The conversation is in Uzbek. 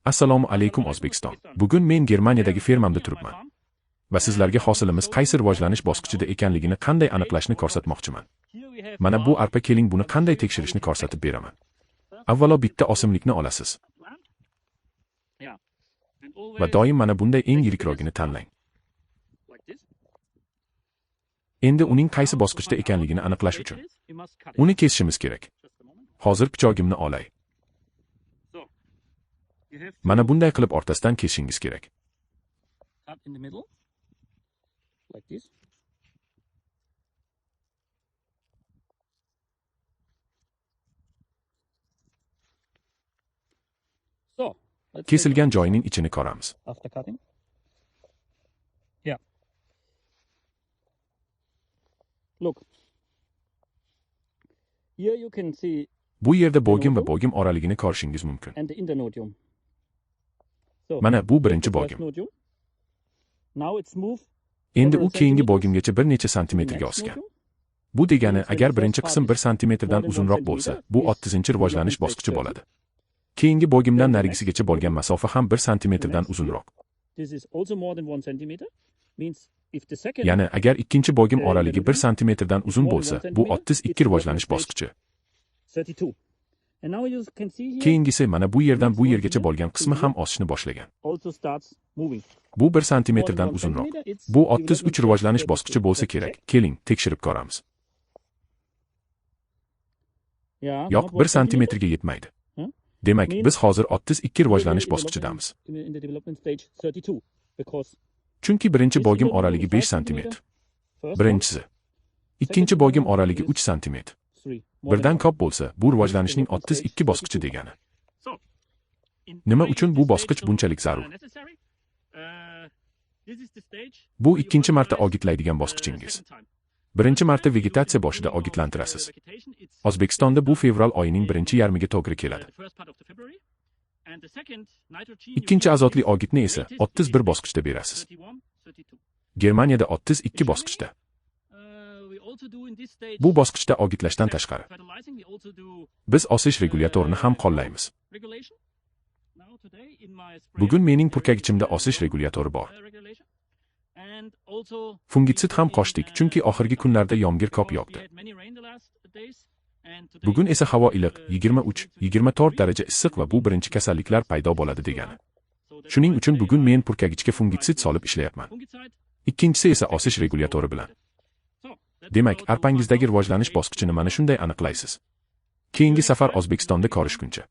Assalomu alaykum O'zbekiston. Bugun men Germaniyadagi fermamda turibman va sizlarga hosilimiz qaysi rivojlanish bosqichida ekanligini qanday aniqlashni ko'rsatmoqchiman. Mana bu arpa, keling buni qanday tekshirishni ko'rsatib beraman. Avvalo bitta o'simlikni olasiz. Va doim mana bunday eng yirikrogini tanlang. Endi uning qaysi bosqichda ekanligini aniqlash uchun uni kesishimiz kerak. Hozir pichogimni olay. Mana bunday qilib o'rtasidan kesishingiz kerak. Kesilgan joyining ichini ko'ramiz. Bu yerda bogim va bogim oraligini ko'rishingiz mumkin. Mana bu birinchi bogim. Endi u keyingi bogimgacha bir necha santimetrga o'sgan. Bu degani, agar birinchi qism 1 santimetrdan uzunroq bo'lsa, bu 30-rivojlanish bosqichi bo'ladi. Keyingi bogimdan narigisigacha bo'lgan masofa ham 1 santimetrdan uzunroq. Ya'ni agar ikkinchi bogim oraligi 1 santimetrdan uzun bo'lsa, bu 32 rivojlanish bosqichi. Keyingisi mana bu yerdan bu yergacha bo'lgan qismi ham o'sishni boshlagan. Bu 1 santimetrdan uzunroq. Bu 33 rivojlanish bosqichi bo'lsa kerak. Keling, tekshirib ko'ramiz. Yo'q, 1 santimetrga yetmaydi. Demak, biz hozir 32 rivojlanish bosqichidamiz. Chunki birinchi bogim oraligi 5 santimetr. Birinchisi. Ikkinchi bogim oraligi 3 santimetr. Birdan ko'p bo'lsa, bu rivojlanishning 32 bosqichi degani. Nima uchun bu bosqich bunchalik zarur? Bu ikkinchi marta o'gitlaydigan bosqichingiz. Birinchi marta vegetatsiya boshida o'gitlantirasiz. O'zbekistonda bu fevral oyining birinchi yarmiga to'g'ri keladi. Ikkinchi azotli o'gitni esa 31 bosqichda berasiz. Germaniyada 32 bosqichda. Bu bosqichda o'gitlashdan tashqari biz osish regulyatorini ham qo'llaymiz. Bugun mening purkagichimda osish regulyatori bor. Fungitsid ham qo'shdik, chunki oxirgi kunlarda yomg'ir ko'p yog'di. Bugun esa havo iliq, 23-24 daraja issiq va bu birinchi kasalliklar paydo bo'ladi degani. Shuning uchun bugun men purkagichga fungitsid solib ishlayapman. Ikkinchisi esa osish regulyatori bilan. Demak, arpangizdagi rivojlanish bosqichini mana shunday aniqlaysiz. Keyingi safar O'zbekistonda ko'rishguncha.